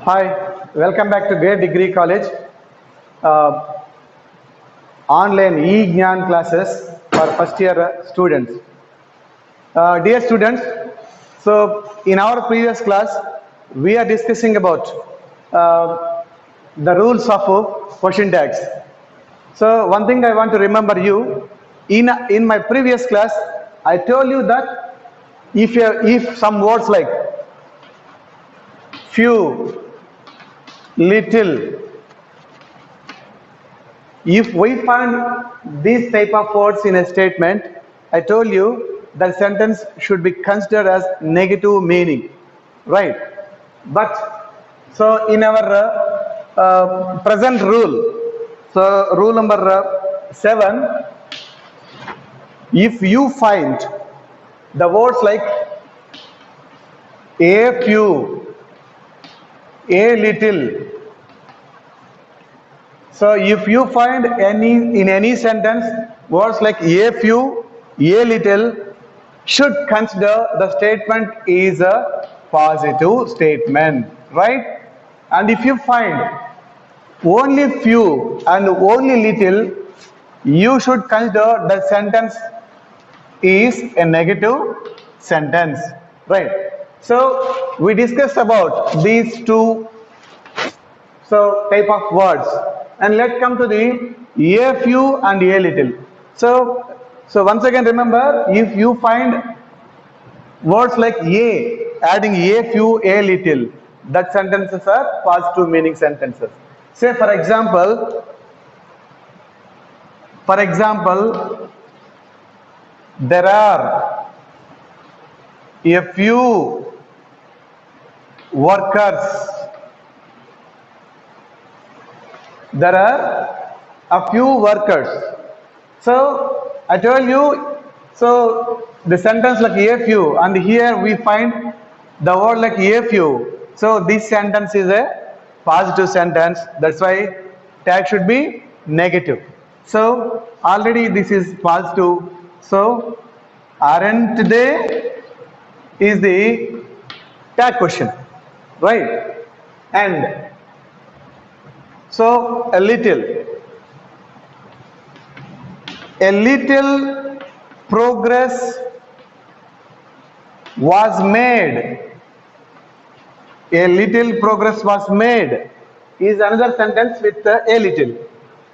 Hi, welcome back to Great Degree College. Uh, Online e-Gyan classes for first year students. Dear students, so in our previous class, we are discussing about the rules of question tags. So one thing I want to remember you, in my previous class, I told you that if some words like few, little, if we find these type of words in a statement, I told you that sentence should be considered as negative meaning, right? But so in our present rule, so rule number 7, if you find the words like a few, a little, so if you find any sentence words like a few, a little, should consider the statement is a positive statement, right? And if you find only few and only little, you should consider the sentence is a negative sentence, right? So we discussed about these two type of words, and let's come to the a few and a little. So once again remember, if you find words like a adding a few, a little, that sentences are positive meaning sentences. Say for example there are a few workers, there are a few workers. So I told you, so the sentence like a few, and here we find the word like a few. So this sentence is a positive sentence. That's why tag should be negative. So already this is positive. So aren't they is the tag question, right? And so a little progress was made. A little progress was made is another sentence with a little.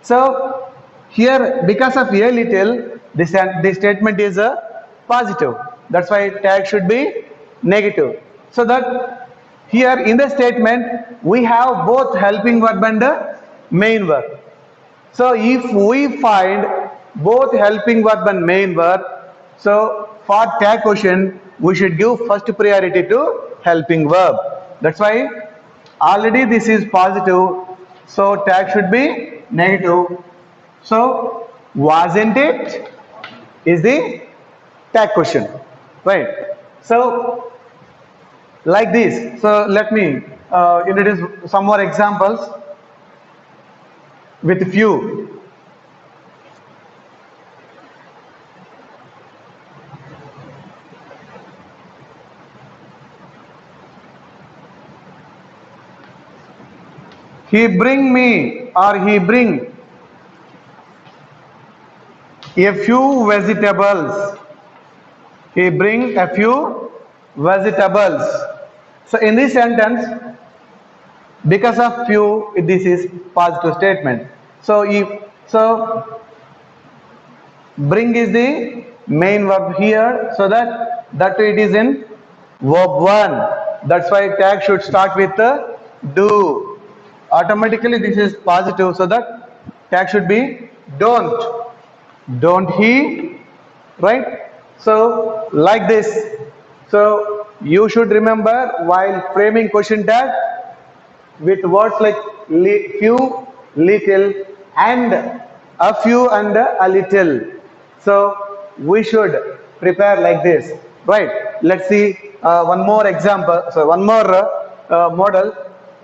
So here, because of a little, this statement is a positive. That's why tag should be negative. So that here in the statement we have both helping verb and main verb. So if we find both helping verb and main verb, so for tag question, we should give first priority to helping verb. That's why already this is positive, so tag should be negative. So wasn't it is the tag question, right? So like this. So let me introduce some more examples with few. He bring me or he bring a few vegetables. He bring a few vegetables. So in this sentence, because of few, this is positive statement. So if so, bring is the main verb here, so that it is in verb 1. That's why tag should start with the do. Automatically this is positive, so that tag should be don't he, right? So like this. So you should remember while framing question tag with words like few, little, and a few and a little. So we should prepare like this, right? Let's see one more example. So one more model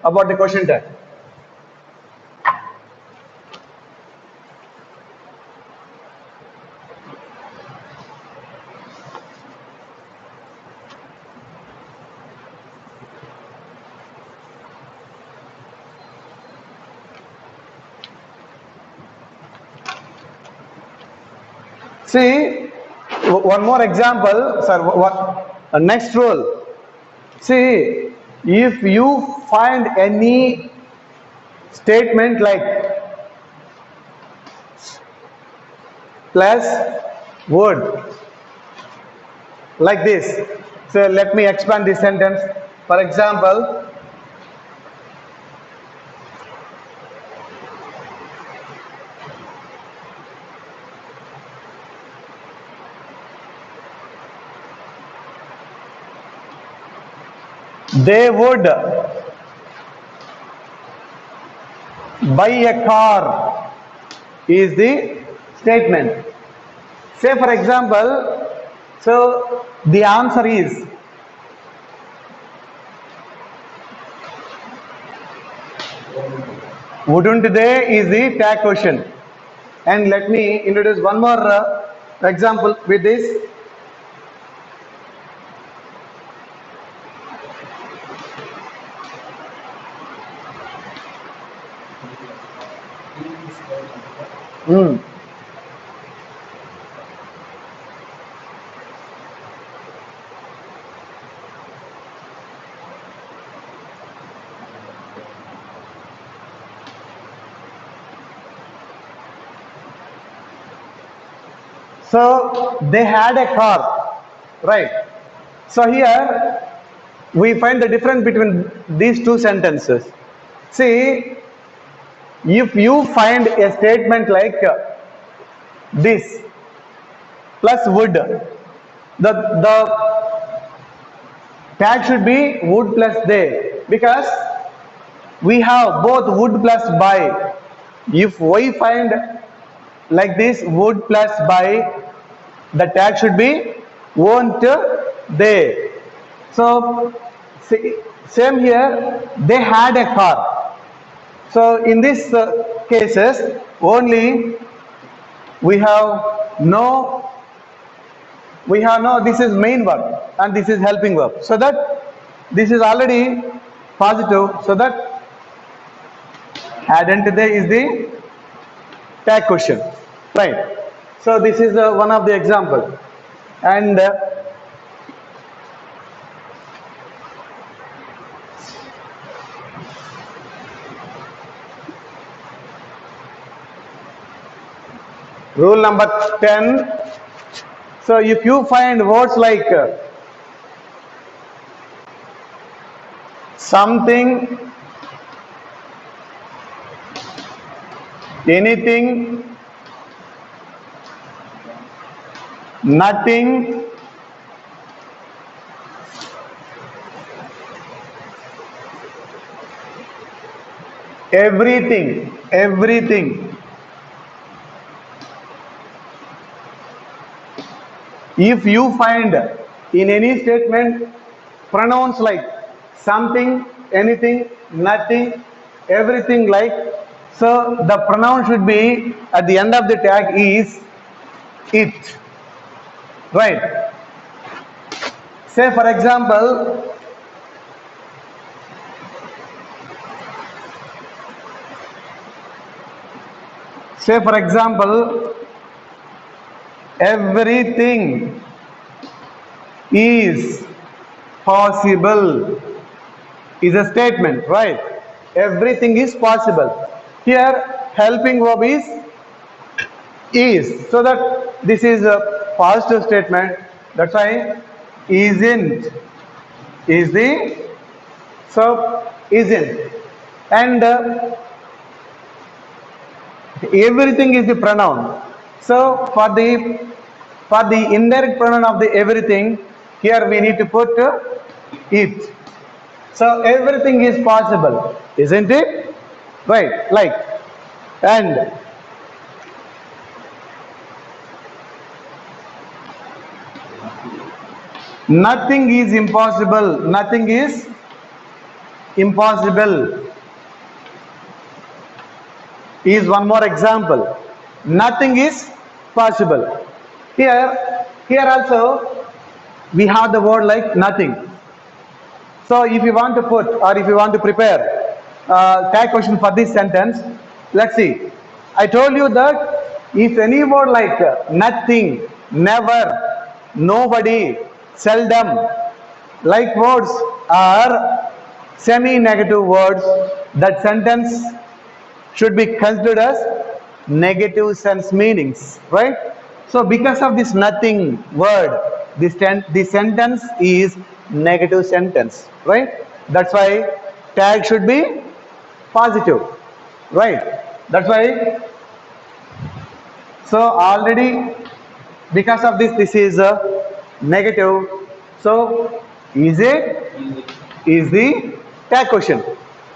about the question tag. See, one more example, sir. What next rule? See, if you find any statement like plus would, like this. So let me expand this sentence. For example, they would buy a car is the statement. Say for example, so the answer is wouldn't they is the tag question. And let me introduce one more example with this. So they had a car, right? So here we find the difference between these two sentences. See, if you find a statement like this plus would, the tag should be would plus they, because we have both would plus by. If we find like this would plus by, the tag should be won't they. So same here, they had a car. So in these cases only we have no this is main verb and this is helping verb, so that this is already positive, so that hadn't they is the tag question, right? So this is one of the example. And rule number 10. So if you find words like something, anything, nothing, everything, if you find in any statement pronouns like something, anything, nothing, everything, like, so the pronoun should be at the end of the tag is it, right? Say for example, everything is possible is a statement, right? Everything is possible. Here helping verb is, so that this is a positive statement. That's why isn't is the, so isn't, and everything is the pronoun. So for the indirect pronoun of the everything, here we need to put it. So everything is possible, isn't it? Right, like, and nothing is impossible. Nothing is impossible is one more example. Nothing is possible. Here also we have the word like nothing. So if you want to put, or if you want to prepare tag question for this sentence, let's see. I told you that If any word like nothing, never, nobody, seldom, like words are semi-negative words, that sentence should be considered as negative sense meanings, right? So because of this nothing word, the sentence is negative sentence, right? That's why tag should be positive, right? That's why, so already because of this is a negative. So is it is the tag question,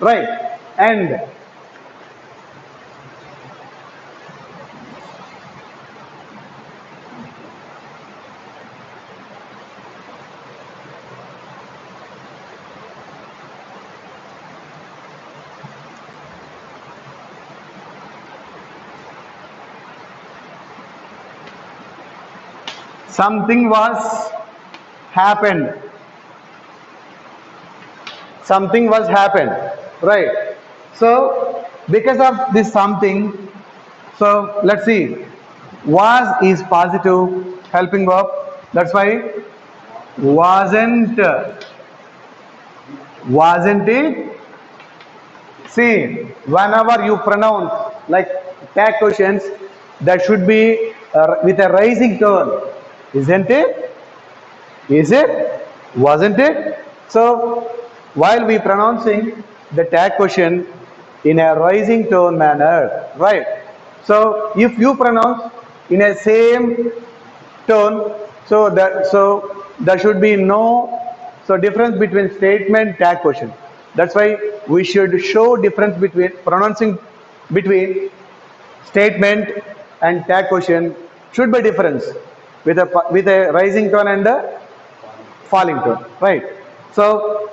right? And something was happened, something was happened, right? So because of this something, so let's see, was is positive helping verb, that's why wasn't it. See, whenever you pronounce like tag questions, that should be with a rising tone, isn't it? Is it? Wasn't it? So, while we pronouncing the tag question in a rising tone manner, right? So, if you pronounce in a same tone, so there should be no difference between statement tag question. That's why we should show difference between pronouncing between statement and tag question should be difference with a rising tone and a falling tone, right? So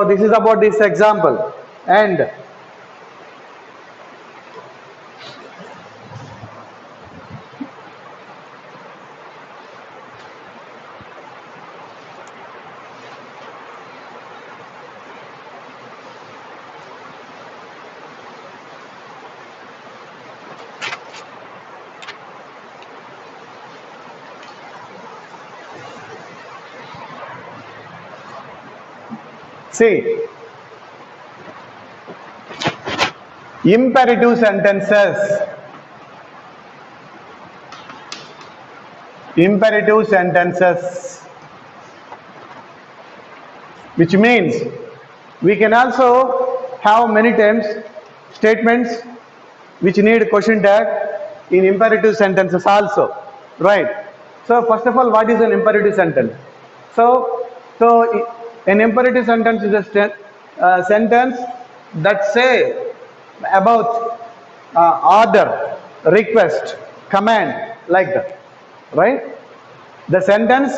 this is about this example. And see, imperative sentences, imperative sentences, which means we can also have many times statements which need question tag in imperative sentences also, right? So first of all, what is an imperative sentence? So an imperative sentence is a sentence that say about order, request, command, like that, right? The sentence,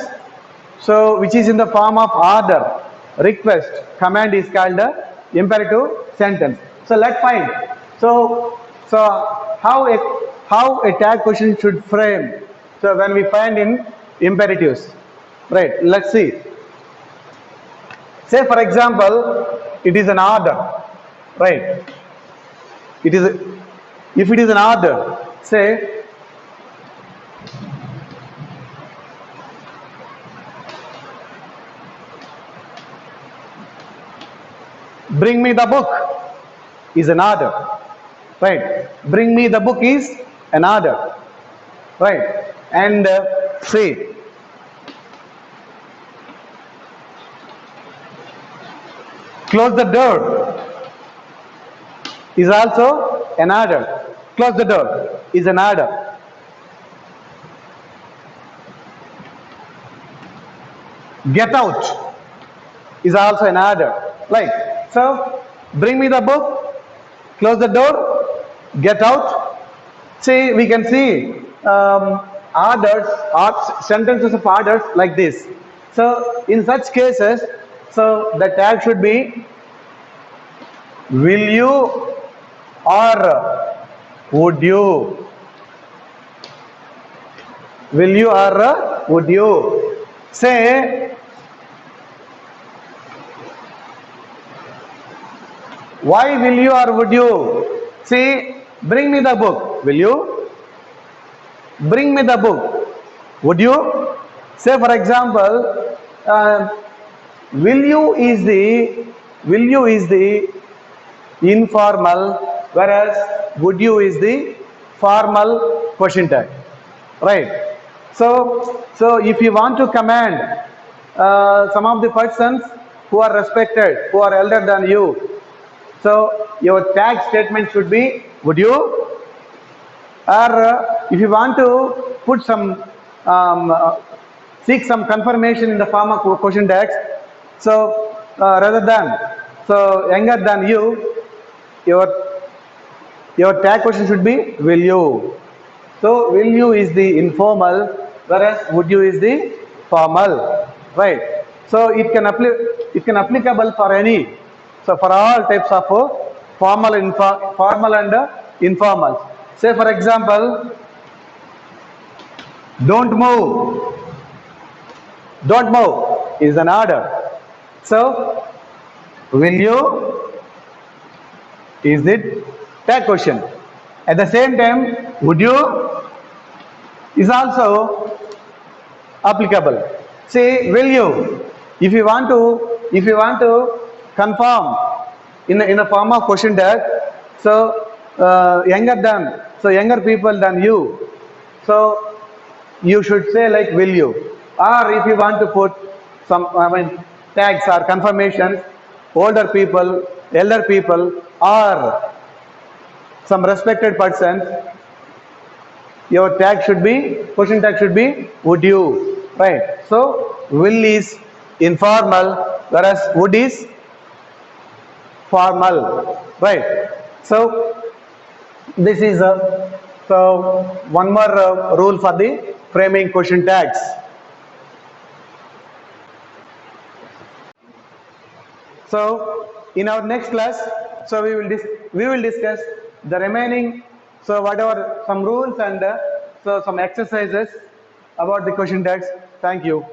so which is in the form of order, request, command is called the imperative sentence. So let's find. So how a tag question should frame. So when we find in imperatives, right? Let's see. Say for example, it is an order, right? It is if it is an order. Say bring me the book is an order, right? Bring me the book is an order, right? And say close the door is also an order. Close the door is an order. Get out is also an order. Like, so bring me the book, close the door, get out. See, we can see orders, sentences of orders like this. So in such cases, so the tag should be will you or would you. Will you or would you. Say, why will you or would you? See, bring me the book. Will you? bring me the book. Would you? Say for example, will you is the informal, whereas would you is the formal question tag, right? So if you want to command some of the persons who are respected, who are elder than you, so your tag statement should be would you, or if you want to put some seek some confirmation in the form of question text, so rather than so younger than you, your tag question should be will you. So will you is the informal, whereas would you is the formal, right? So it can applicable for any. So for all types of formal and informal. Say for example, don't move. Don't move is an order. So will you is it tag question. At the same time, would you is also applicable. Say will you. If you want to confirm in a form of question tag, so younger people than you, so you should say like will you. Or if you want to put some tags or confirmations, older people, elder people, or some respected person, your tag should be, question tag should be would you, right? So will is informal, whereas would is formal, right? So this is so one more rule for the framing question tags. So in our next class, so we will discuss the remaining, so whatever some rules and so some exercises about the question tags. Thank you.